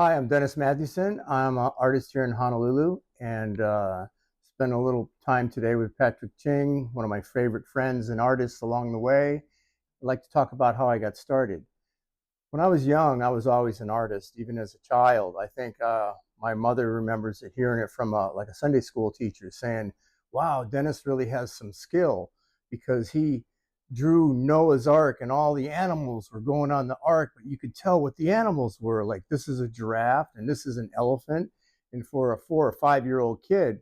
Hi, I'm Dennis Mathewson. I'm an artist here in Honolulu and spent a little time today with Patrick Ching, one of my favorite friends and artists along the way. I'd like to talk about how I got started. When I was young, I was always an artist, even as a child. I think my mother remembers it, hearing it from like a Sunday school teacher saying, wow, Dennis really has some skill because he drew Noah's Ark and all the animals were going on the ark, but you could tell what the animals were. Like, this is a giraffe and this is an elephant. And for a 4 or 5 year old kid,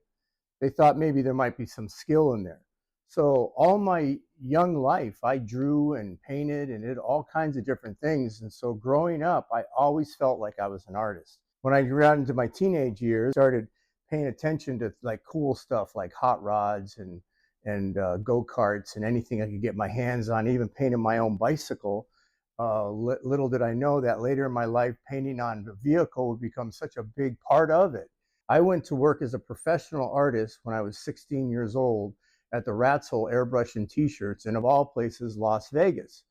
they thought maybe there might be some skill in there. So all my young life, I drew and painted and did all kinds of different things. And so growing up, I always felt like I was an artist. When I got into my teenage years, I started paying attention to like cool stuff like hot rods and go-karts and anything I could get my hands on, even painted my own bicycle. Little did I know that later in my life, painting on the vehicle would become such a big part of it. I went to work as a professional artist when I was 16 years old at the Rat's Hole Airbrush and T-shirts, and of all places, Las Vegas.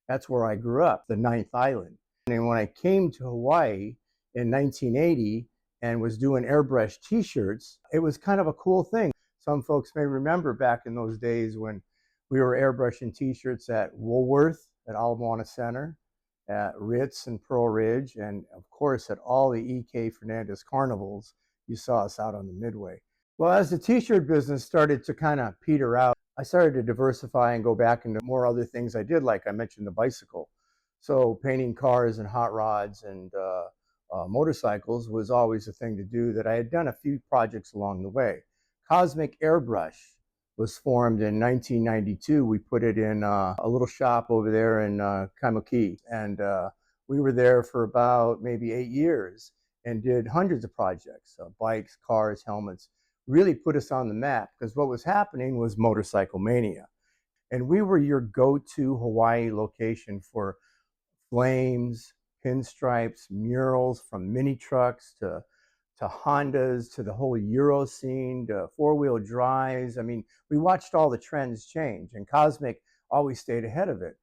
That's where I grew up, the ninth island. And when I came to Hawaii in 1980 and was doing airbrush T-shirts, it was kind of a cool thing. Some folks may remember back in those days when we were airbrushing T-shirts at Woolworth, at Ala Moana Center, at Ritz and Pearl Ridge, and of course at all the E.K. Fernandez carnivals. You saw us out on the Midway. Well, as the T-shirt business started to kind of peter out, I started to diversify and go back into more other things I did, like I mentioned the bicycle. So painting cars and hot rods and motorcycles was always a thing to do that I had done a few projects along the way. Cosmic Airbrush was formed in 1992. We put it in a little shop over there in Kaimuki, and we were there for about maybe 8 years and did hundreds of projects, bikes, cars, helmets, really put us on the map because what was happening was motorcycle mania. And we were your go-to Hawaii location for flames, pinstripes, murals, from mini trucks to Hondas, to the whole Euro scene, to four-wheel drives. I mean, we watched all the trends change, and Cosmic always stayed ahead of it.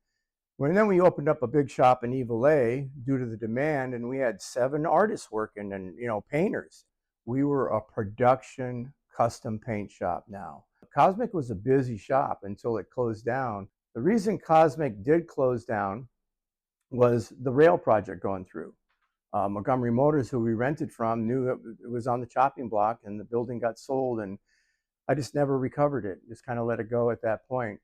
When then we opened up a big shop in Evilay due to the demand, and we had 7 artists working and painters. We were a production custom paint shop now. Cosmic was a busy shop until it closed down. The reason Cosmic did close down was the rail project going through. Montgomery Motors, who we rented from, knew it was on the chopping block and the building got sold, and I just never recovered it. Just kind of let it go at that point.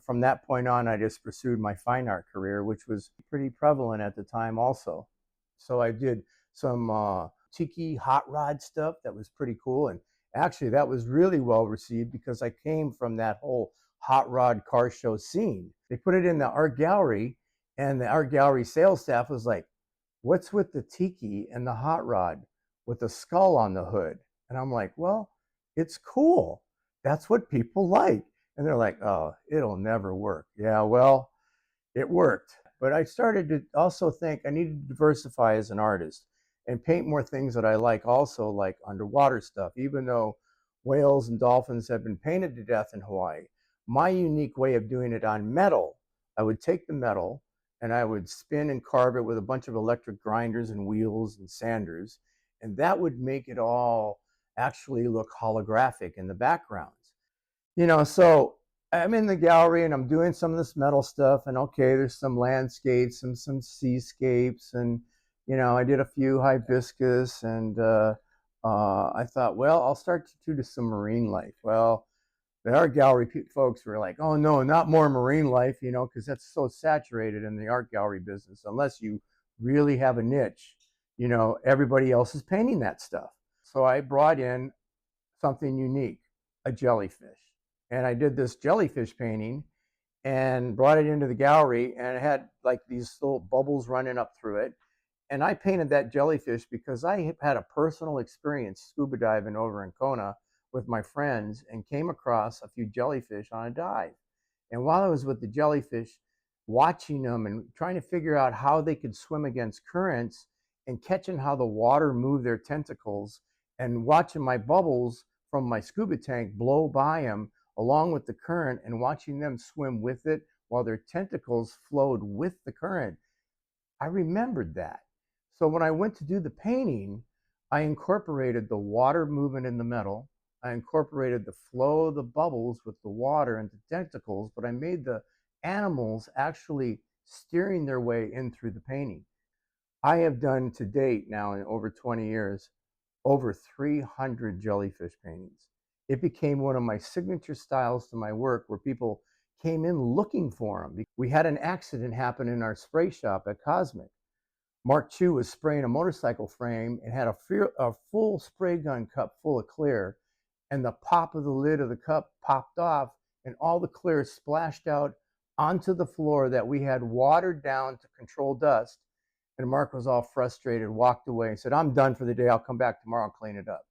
From that point on, I just pursued my fine art career, which was pretty prevalent at the time also. So I did some tiki hot rod stuff that was pretty cool. And actually, that was really well received because I came from that whole hot rod car show scene. They put it in the art gallery, and the art gallery sales staff was like, what's with the tiki and the hot rod with the skull on the hood? And I'm like, well, it's cool. That's what people like. And they're like, oh, it'll never work. Yeah, well, it worked. But I started to also think I needed to diversify as an artist and paint more things that I like also, like underwater stuff. Even though whales and dolphins have been painted to death in Hawaii, my unique way of doing it on metal, I would take the metal and I would spin and carve it with a bunch of electric grinders and wheels and sanders, and that would make it all actually look holographic in the backgrounds. So I'm in the gallery and I'm doing some of this metal stuff, and okay, there's some landscapes and some seascapes, and I did a few hibiscus, and I thought, well, I'll start to do some marine life. Well, the art gallery folks were like, oh no, not more marine life, because that's so saturated in the art gallery business. Unless you really have a niche, everybody else is painting that stuff. So I brought in something unique, a jellyfish. And I did this jellyfish painting and brought it into the gallery, and it had like these little bubbles running up through it. And I painted that jellyfish because I had a personal experience scuba diving over in Kona with my friends and came across a few jellyfish on a dive. And while I was with the jellyfish, watching them and trying to figure out how they could swim against currents and catching how the water moved their tentacles and watching my bubbles from my scuba tank blow by them along with the current and watching them swim with it while their tentacles flowed with the current, I remembered that. So when I went to do the painting, I incorporated the water movement in the metal. I incorporated the flow of the bubbles with the water and the tentacles, but I made the animals actually steering their way in through the painting. I have done to date now in over 20 years, over 300 jellyfish paintings. It became one of my signature styles to my work where people came in looking for them. We had an accident happen in our spray shop at Cosmic. Mark Chu was spraying a motorcycle frame and had a full spray gun cup full of clear, and the pop of the lid of the cup popped off, and all the clear splashed out onto the floor that we had watered down to control dust. And Mark was all frustrated, walked away, and said, "I'm done for the day. I'll come back tomorrow and clean it up."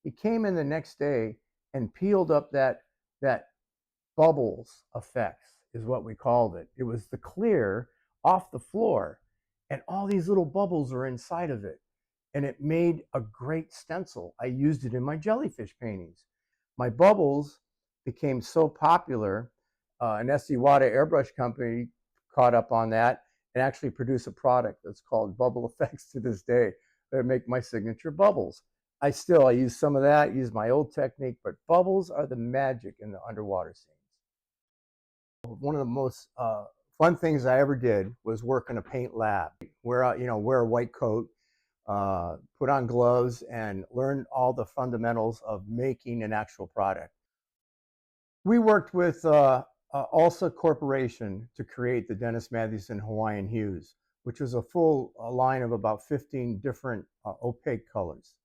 He came in the next day and peeled up that bubbles effects is what we called it. It was the clear off the floor, and all these little bubbles are inside of it. And it made a great stencil. I used it in my jellyfish paintings. My bubbles became so popular, an Estee Lauder airbrush company caught up on that and actually produced a product that's called Bubble Effects to this day that make my signature bubbles. I use some of that, use my old technique, but bubbles are the magic in the underwater scenes. One of the most fun things I ever did was work in a paint lab. Wear a white coat, put on gloves, and learn all the fundamentals of making an actual product. We worked with ALSA Corporation to create the Dennis Mathewson Hawaiian Hues, which was a full line of about 15 different opaque colors.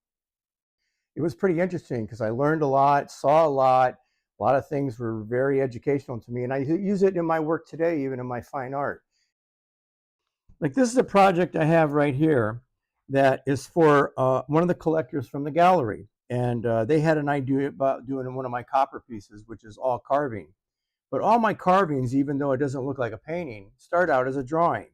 It was pretty interesting because I learned a lot, saw a lot. A lot of things were very educational to me, and I use it in my work today, even in my fine art. Like this is a project I have right here that is for one of the collectors from the gallery. And they had an idea about doing one of my copper pieces, which is all carving. But all my carvings, even though it doesn't look like a painting, start out as a drawing.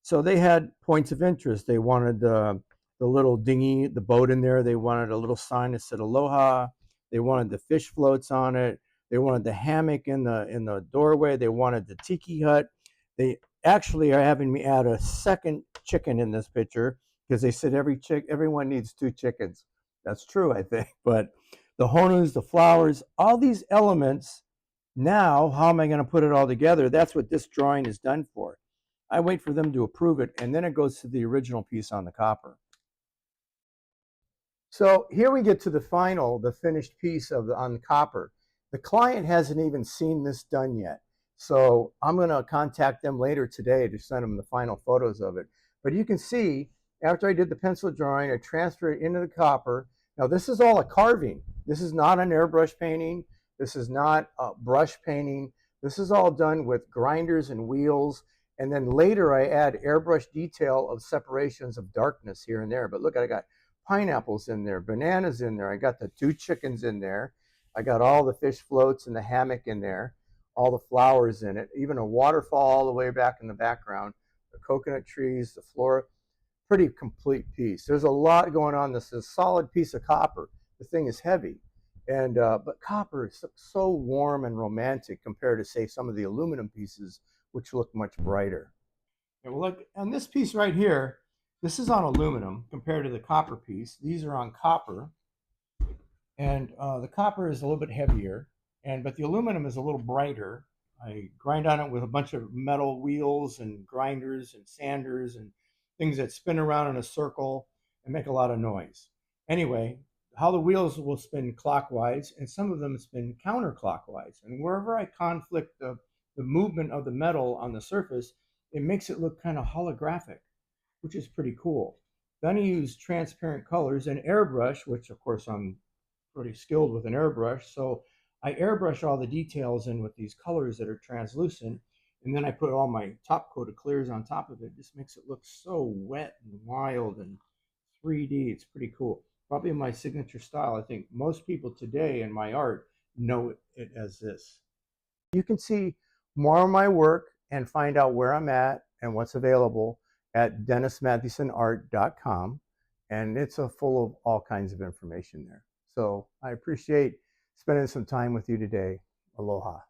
So they had points of interest. They wanted the little dinghy, the boat in there. They wanted a little sign that said aloha. They wanted the fish floats on it. They wanted the hammock in the doorway. They wanted the tiki hut. They actually are having me add a second chicken in this picture because they said everyone needs 2 chickens. That's true, I think. But the honus, the flowers, all these elements. Now, how am I going to put it all together? That's what this drawing is done for. I wait for them to approve it, and then it goes to the original piece on the copper. So here we get to the finished piece on the copper. The client hasn't even seen this done yet. So I'm going to contact them later today to send them the final photos of it. But you can see, after I did the pencil drawing, I transferred it into the copper. Now this is all a carving. This is not an airbrush painting. This is not a brush painting. This is all done with grinders and wheels. And then later I add airbrush detail of separations of darkness here and there. But look, I got pineapples in there, bananas in there. I got the 2 chickens in there. I got all the fish floats and the hammock in there, all the flowers in it, even a waterfall all the way back in the background, the coconut trees, the floor. Pretty complete piece. There's a lot going on. This is a solid piece of copper. The thing is heavy. And but copper is so warm and romantic compared to, say, some of the aluminum pieces, which look much brighter. And well, look, on this piece right here, this is on aluminum compared to the copper piece. These are on copper, and the copper is a little bit heavier, but the aluminum is a little brighter. I grind on it with a bunch of metal wheels and grinders and sanders and things that spin around in a circle and make a lot of noise. Anyway, how the wheels will spin clockwise, and some of them spin counterclockwise. And wherever I conflict the movement of the metal on the surface, it makes it look kind of holographic, which is pretty cool. Then I use transparent colors and airbrush, which of course I'm pretty skilled with an airbrush. So I airbrush all the details in with these colors that are translucent. And then I put all my top coat of clears on top of it. It just makes it look so wet and wild and 3D. It's pretty cool. Probably my signature style. I think most people today in my art know it as this. You can see more of my work and find out where I'm at and what's available at dennismathesonart.com. And it's full of all kinds of information there. So I appreciate spending some time with you today. Aloha.